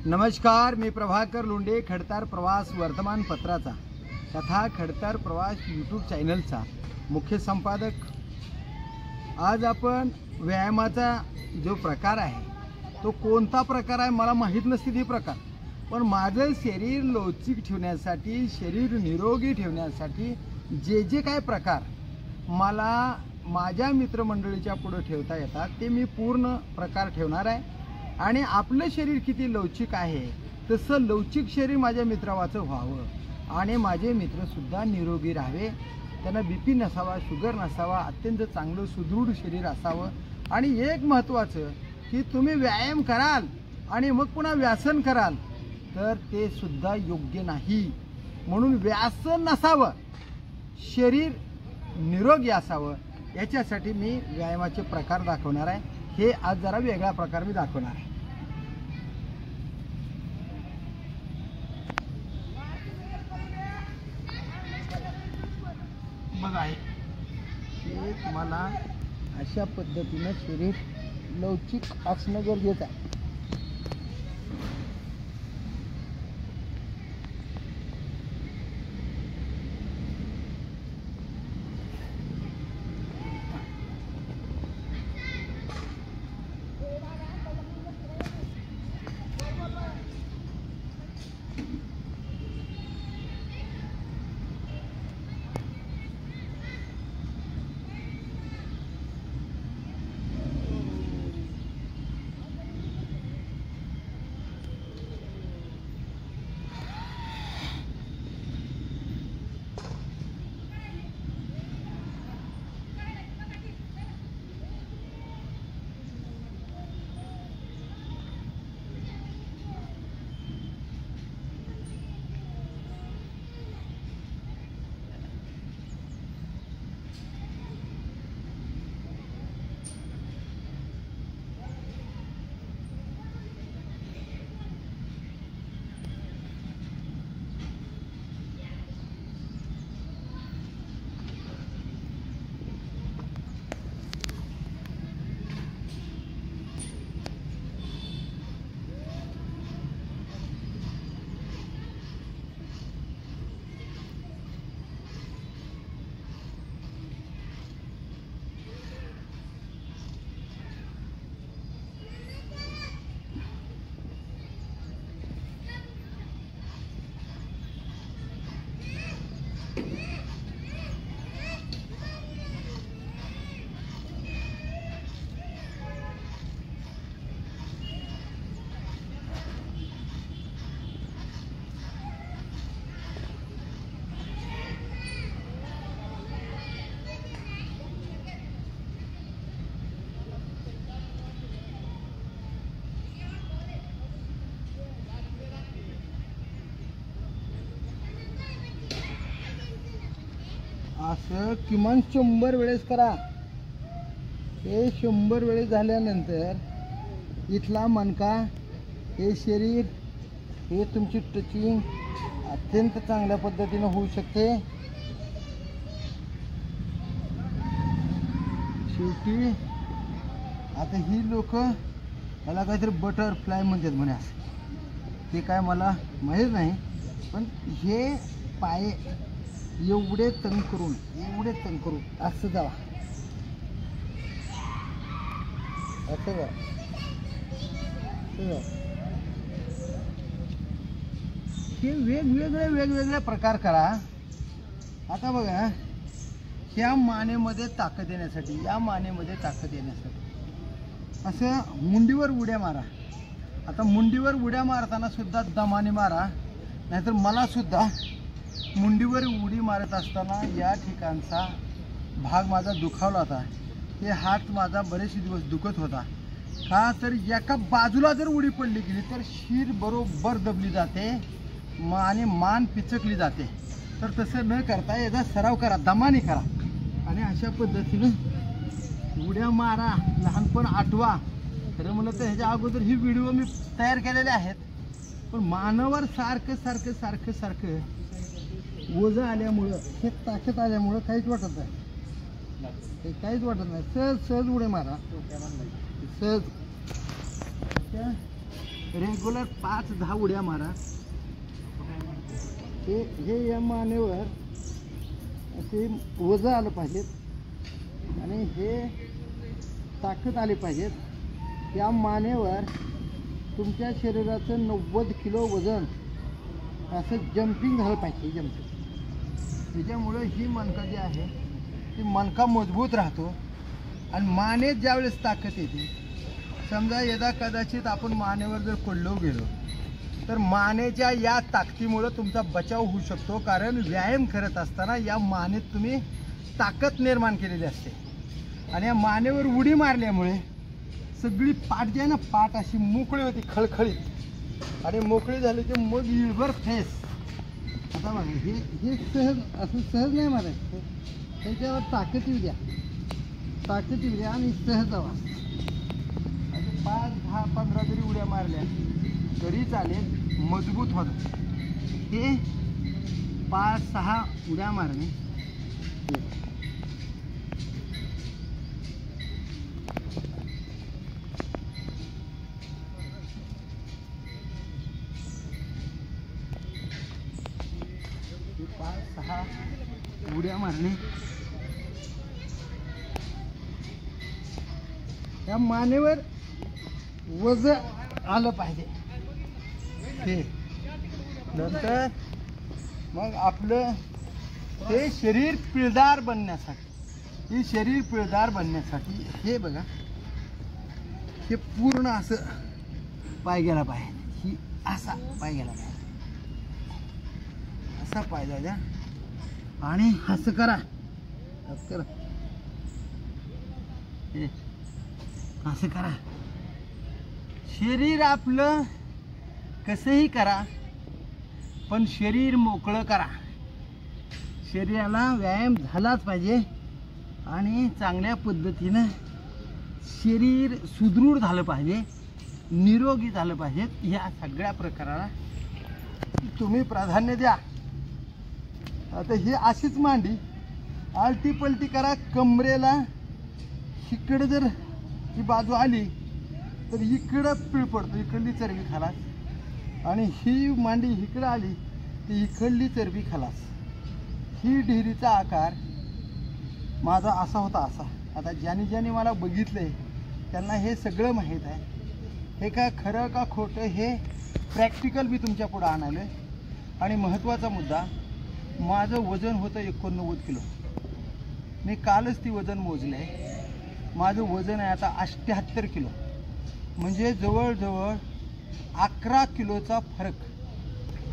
नमस्कार, मी प्रभाकर लोंढे, खडतार प्रवास वर्तमानपत्राचा तथा खडतार प्रवास यूट्यूब चॅनलचा मुख्य संपादक। आज आपण व्यायामाचा जो प्रकार आहे तो कोणता प्रकार आहे मला माहीत नसते ते प्रकार, पण माझं शरीर लवचिक ठेवण्यासाठी, शरीर निरोगी ठेवण्यासाठी जे काय प्रकार मला माझ्या मित्रमंडळीच्या पुढे ठेवता येतात ते मी पूर्ण प्रकार ठेवणार आहे। आणि आपलं शरीर किती लवचिक आहे तसं लवचिक शरीर माझ्या मित्रावाचं व्हावं आणि माझे मित्रसुद्धा निरोगी राहावे, त्यांना बीपी नसावा, शुगर नसावा, अत्यंत चांगलं सुदृढ शरीर असावं। आणि एक महत्त्वाचं की तुम्ही व्यायाम कराल आणि मग पुन्हा व्यासन कराल तर ते सुद्धा योग्य नाही, म्हणून व्यासन नसावं, शरीर निरोगी असावं याच्यासाठी मी व्यायामाचे प्रकार दाखवणार आहे। हे आज जरा वेगळा प्रकार मी दाखवणार आहे। बघा, हे मला अशा पद्धतीने शरीर लवचिक असणं गरजेचं आहे। असं किमान 100 वेळेस करा। हे 100 वेळेस झाल्यानंतर इथला मणका, हे शरीर, हे तुमची टचिंग अत्यंत चांगल्या पद्धतीने होऊ शकते। शेवटी आता ही लोक मला काहीतरी बटरफ्लाय म्हणतात म्हणे, असं ते काय मला माहीत नाही, पण हे पाय एवढे तंग करून असं जावा, असं जा, हे वेगवेगळे प्रकार करा। आता बघा, ह्या मानेमध्ये ताकद येण्यासाठी, या मानेमध्ये ताकद येण्यासाठी असं मुंडीवर उड्या मारा। आता मुंडीवर उड्या मारताना सुद्धा दमाने मारा, नाहीतर मला सुद्धा मुंडीवर उडी मारत असताना या ठिकाणचा भाग माझा दुखावला होता। हे हात माझा बरेचसे दिवस दुखत होता का, तर एका बाजूला जर उडी पडली गेली तर शीर बरोबर दबली जाते आणि मान पिचकली जाते। तर तसं न करता याचा सराव करा, दमाने करा आणि अशा पद्धतीनं उड्या मारा, लहानपण आठवा। खरं म्हणलं तर ह्याच्या अगोदर ही व्हिडिओ मी तयार केलेले आहेत, पण मानवावर सारखं ओझं आल्यामुळं, हे ताकद आल्यामुळं काहीच वाटत नाही, काहीच वाटत नाही। सहज उड्या मारा, सहज रेग्युलर 5-10 उड्या मारा. हे या मानेवर असे वजन आलं पाहिजेत आणि हे ताकद आली पाहिजेत. या मानेवर तुमच्या शरीराचं 90 किलो वजन असं जम्पिंग झालं पाहिजे. जम्पिंग त्याच्यामुळे ही मणका जी आहे ती मणका मजबूत राहतो आणि मानेत ज्यावेळेस ताकद येते. समजा यदा कदाचित आपण मानेवर जर पडलो गेलो तर मानेच्या या ताकदीमुळं तुमचा बचाव होऊ शकतो. कारण व्यायाम करत असताना या मानेत तुम्ही ताकद निर्माण केलेली असते आणि या मानेवर उडी मारल्यामुळे सगळी पाठ जी आहे ना, पाठ अशी मोकळी होती खळखळीत आणि मोकळी झाली की मग इळभर फ्रेश. आता बघा हे सहज असं सहज नाही मारायचं, त्याच्यावर ताकद येऊ द्या, ताकद येऊ द्या आणि सहज जावा. 5-10-15 जरी उड्या मारल्या तरी चालेल, मजबूत होतं. हे 5-6 उड्या मारणे. हे 5-6 उड्या मारणे. त्या मानेवर वजन आलं पाहिजे. हे नंतर मग आपलं हे शरीर पिळदार बनण्यासाठी, हे शरीर पिळदार बनण्यासाठी हे बघा, हे पूर्ण असं पाय गेला पाहिजे. ही असा पाय गेला पाहिजे, असा पाय जाऊ द्या आणि असं करा, असं करा, हे असं करा. शरीर आपलं कसंही करा पण शरीर मोकळं करा. शरीराला व्यायाम झालाच पाहिजे आणि चांगल्या पद्धतीनं शरीर सुदृढ झालं पाहिजे, निरोगी झालं पाहिजे. ह्या सगळ्या प्रकाराला तुम्ही प्राधान्य द्या. आता ही अशीच मांडी आलटी पलटी करा. कमरेला इकडं जर ही बाजू आली तर इकडं पीळ पडतो, इकडली चरबी खालास, आणि ही मांडी इकडं आली तर इकडली चरबी खालास. ही ढेरीचा आकार माझा असा होता, असा. आता ज्याने मला बघितलंय त्यांना हे सगळं माहीत आहे. हे का खरं का खोटं हे प्रॅक्टिकल मी तुमच्या पुढं आणालं. आणि महत्त्वाचा मुद्दा, माझं वजन होतं 89 किलो. मी कालच ती वजन मोजलं आहे. माझं वजन आहे आता 78 किलो. म्हणजे जवळजवळ 11 किलोचा फरक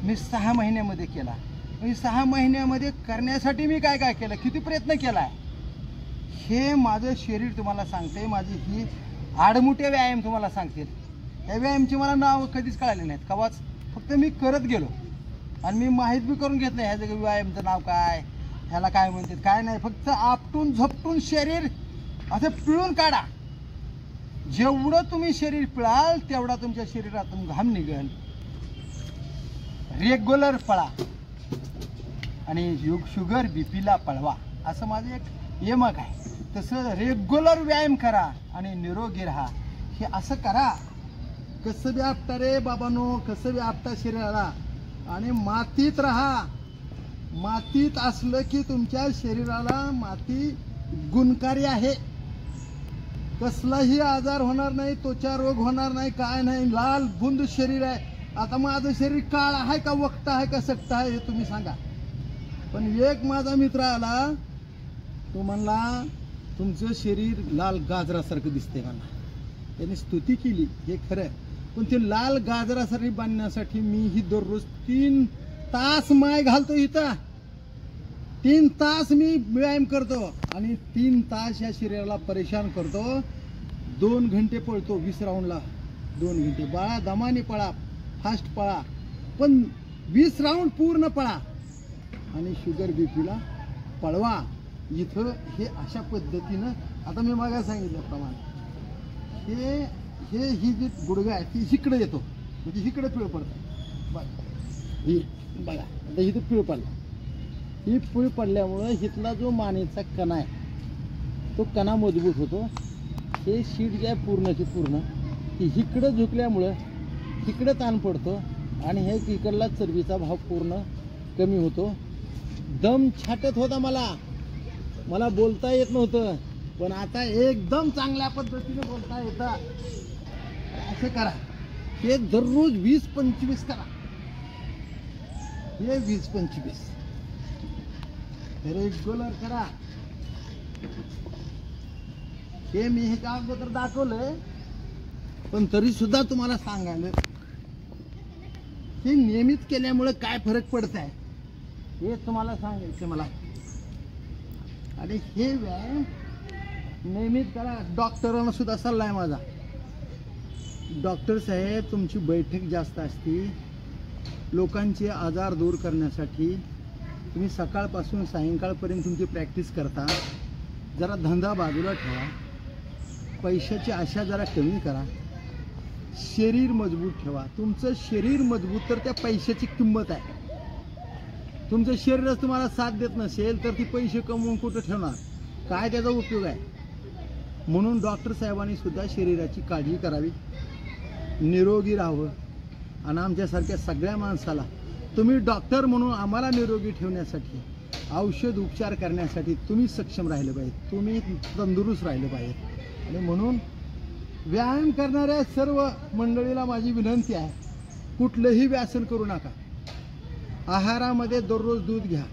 मी 6 महिन्यामध्ये केला. म्हणजे 6 महिन्यामध्ये करण्यासाठी मी काय काय केलं, किती प्रयत्न केला आहे, हे माझं शरीर तुम्हाला सांगते. माझी ही आडमुठे व्यायाम तुम्हाला सांगतील. त्या व्यायामची मला नाव कधीच कळाले नाहीत कवाच. फक्त मी करत गेलो आणि मी माहीत बी करून घेत नाही ह्याचं व्यायामचं नाव काय, ह्याला काय म्हणतात काय नाही. फक्त आपटून झपटून शरीर असं पिळून काढा. जेवढं तुम्ही शरीर पिळाल तेवढा तुमच्या शरीरातून घाम निघेल. रेग्युलर पळा आणि शुगर बीपीला पळवा, असं माझं एक यमक आहे. तसं रेग्युलर व्यायाम करा आणि निरोगी राहा. हे असं करा. कसं बी आपटा रे बाबांनो, कसं बी आपटा शरीराला. आणि मातीत राहा. मातीत असलं की तुमच्या शरीराला माती गुणकारी आहे. कसलाही आजार होणार नाही, त्वचा रोग होणार नाही, काय नाही. लाल बुंद शरीर आहे. आता माझं शरीर काळ आहे का वक्त आहे का सक्त आहे हे तुम्ही सांगा. पण एक माझा मित्र आला, तो म्हणला तुमचं शरीर लाल गाजरासारखं दिसते. मला त्याने स्तुती केली, हे खरं. पण ते लाल गाजरासारखी बांधण्यासाठी मी ही दररोज 3 तास माय घालतो. इथं 3 तास मी व्यायाम करतो आणि 3 तास या शरीराला परेशान करतो. 2 घंटे पळतो 20 राऊंडला. 2 घंटे बाळा, दमाने पळा, फास्ट पळा, पण 20 राऊंड पूर्ण पळा आणि शुगर बीपीला पळवा. इथं हे अशा पद्धतीनं, आता मी मागे सांगितल्याप्रमाणे ही जी गुडघा आहे ती इकडे येतो, म्हणजे इकडे पिळ पडतं. बघा ही बघा, आता इथं पिळ पडला. ही पिळ पडल्यामुळं इथला जो मानेचा कणा आहे तो कणा मजबूत होतो. हे शीट जे आहे पूर्णची पूर्ण ती इकडं झुकल्यामुळं तिकडे ताण पडतो आणि हे इकडला चरबीचा भाव पूर्ण कमी होतो. दम छाटत होता मला बोलता येत नव्हतं, पण आता एकदम चांगल्या पद्धतीने बोलता येतं. असं करा, हे दररोज 20-25 करा. हे 20-25 रेग्युलर करा. हे मी हे अगोदर दाखवलंय, पण तरी सुद्धा तुम्हाला सांगायला हे नियमित केल्यामुळे काय फरक पडत आहे हे तुम्हाला सांगायचं मला. आणि हे व्यायाम नियमित करा. डॉक्टरांना सुद्धा सल्ला आहे माझा. डॉक्टर साहेब, तुमची बैठक जास्त असते, लोकांचे आजार दूर करण्यासाठी तुम्ही सकाळपासून सायंकाळपर्यंत तुमची प्रॅक्टिस करता. जरा धंदा बाजूला ठेवा, पैशाची आशा जरा कमी करा, शरीर मजबूत ठेवा. तुमचं शरीर मजबूत तर त्या पैशाची किंमत आहे. तुमचं शरीरच तुम्हाला साथ देत नसेल तर ती पैसे कमवून कुठं ठेवणार, काय त्याचा उपयोग आहे. म्हणून डॉक्टर साहेबांनी सुद्धा शरीराची काळजी करावी, निरोगी राहावं. आणि आमच्यासारख्या सगळ्या माणसाला तुम्ही डॉक्टर म्हणून आम्हाला निरोगी ठेवण्यासाठी, औषध उपचार करण्यासाठी तुम्ही सक्षम राहिलं पाहिजे, तुम्ही तंदुरुस्त राहिलं पाहिजे. आणि म्हणून व्यायाम करणाऱ्या सर्व मंडळीला माझी विनंती आहे, कुठलंही व्यसन करू नका. आहारामध्ये दररोज दूध घ्या,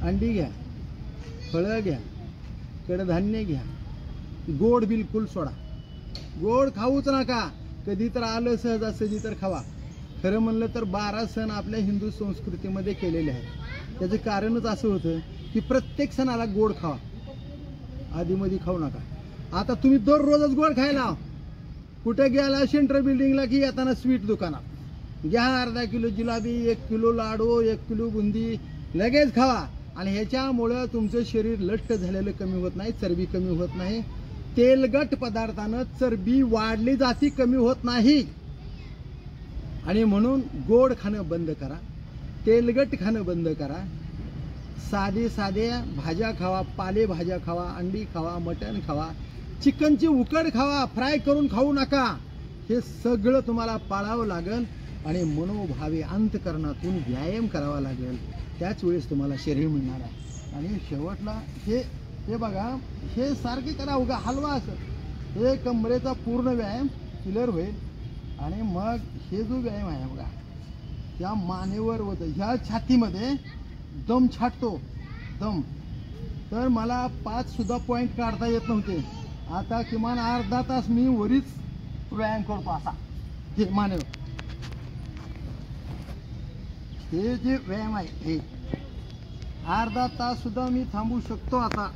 अंडी घ्या, फळं घ्या, कडधान्य घ्या. गोड बिलकुल सोडा, गोड खाऊच नका. कधी तर आलं सहजासहजी तर खावा. खरं म्हणलं तर 12 सण आपल्या हिंदू संस्कृतीमध्ये केलेले आहेत. त्याचं कारणच असं होतं की प्रत्येक सणाला गोड खावा, आधीमध्ये खाऊ नका. आता तुम्ही दररोजच गोड खायला कुठे गेला, सेंट्रल बिल्डिंगला की येताना स्वीट दुकानात घ्या, अर्धा किलो जिलाबी, 1 किलो लाडू, 1 किलो बुंदी लगेच खावा. आणि ह्याच्यामुळं तुमचं शरीर लठ्ठ झालेलं कमी होत नाही, चरबी कमी होत नाही. तेलगट पदार्थानं चरबी वाढली जाती, कमी होत नाही. आणि म्हणून गोड खाणं बंद करा, तेलगट खाणं बंद करा. साध्या भाज्या खावा, पालेभाज्या खावा, अंडी खावा, मटण खावा, चिकनची उकड खावा, फ्राय करून खाऊ नका. हे सगळं तुम्हाला पाळावं लागेल आणि मनोभावे अंतकरणातून व्यायाम करावा लागेल. त्याच वेळेस तुम्हाला शरीर मिळणार आहे. आणि शेवटला हे बघा, हे सारखे करा, उगा हलवा असं. हे कमरेचा पूर्ण व्यायाम क्लिअर होईल. आणि मग हे जो व्यायाम आहे बघा, त्या मानेवर होतं, ह्या छातीमध्ये दम छाटतो, दम. तर मला 5 सुद्धा पॉईंट काढता येत नव्हते. आता किमान अर्धा तास मी वरीच व्यायाम करतो असा. हे मानेवर हे जे व्यायाम आहे, हे अर्धा तास सुद्धा मी थांबू शकतो. आता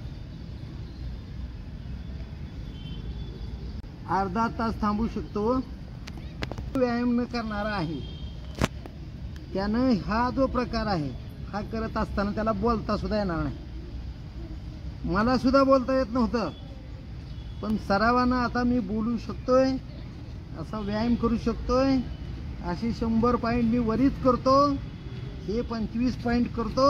अर्धा तास थांबू शकतो. व्यायाम न करणारा आहे त्यानं हा जो प्रकार आहे हा करत असताना त्याला बोलता सुद्धा येणार नाही. मला सुद्धा बोलता येत नव्हतं, पण सरावानं आता मी बोलू शकतोय, असा व्यायाम करू शकतोय. अशी 100 पॉईंट मी वरीच करतो, हे 25 पॉईंट करतो,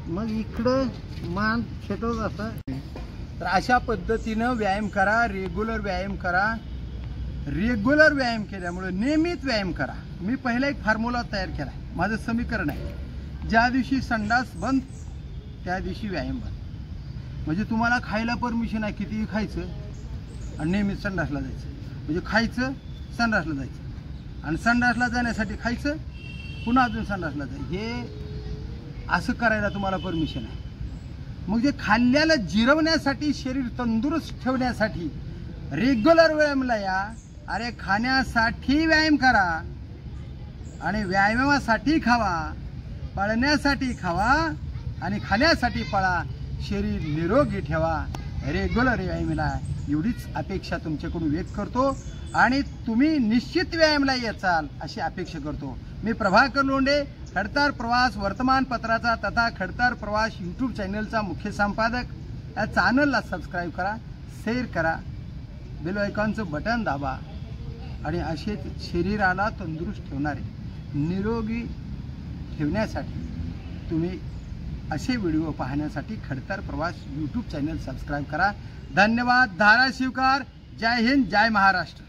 मग इकडं मान खेटवत असं. तर अशा पद्धतीनं व्यायाम करा, रेग्युलर व्यायाम करा. रेग्युलर व्यायाम केल्यामुळे, नियमित व्यायाम करा. मी पहिला एक फॉर्म्युला तयार केला, माझं समीकरण आहे. ज्या दिवशी संडास बंद त्या दिवशी व्यायाम बंद. म्हणजे तुम्हाला खायला परमिशन आहे, कितीही खायचं आणि नेहमीच संडासला जायचं. म्हणजे खायचं, संडासला जायचं, आणि संडासला जाण्यासाठी खायचं, पुन्हा अजून संडासला जायचं. हे असं करायला तुम्हाला परमिशन आहे. मग जे खाल्ल्याला जिरवण्यासाठी, शरीर तंदुरुस्त ठेवण्यासाठी रेग्युलर व्यायामला या. अरे खाण्यासाठी व्यायाम करा आणि व्यायामासाठी खावा, पळण्यासाठी खावा आणि खाण्यासाठी पळा. शरीर निरोगी ठेवा, रेग्युलर व्यायामाला. एवढीच अपेक्षा तुमच्याकडून व्यक्त करतो आणि तुम्ही निश्चित व्यायामला याचाल अशी अपेक्षा करतो. मी प्रभाकर लोंढे, खडतर प्रवास वर्तमानपत्राचा तथा खडतर प्रवास यूट्यूब चॅनलचा मुख्य संपादक. या चॅनलला सबस्क्राईब करा, शेअर करा, बेल आयकॉनचं बटन दाबा. आणि असेच शरीराला तंदुरुस्त ठेवणारे, निरोगी ठेवण्यासाठी तुम्ही असे व्हिडिओ पाहण्यासाठी खडतर प्रवास यूट्यूब चॅनल सबस्क्राईब करा. धन्यवाद. धाराशिवकर. जय हिंद, जय महाराष्ट्र.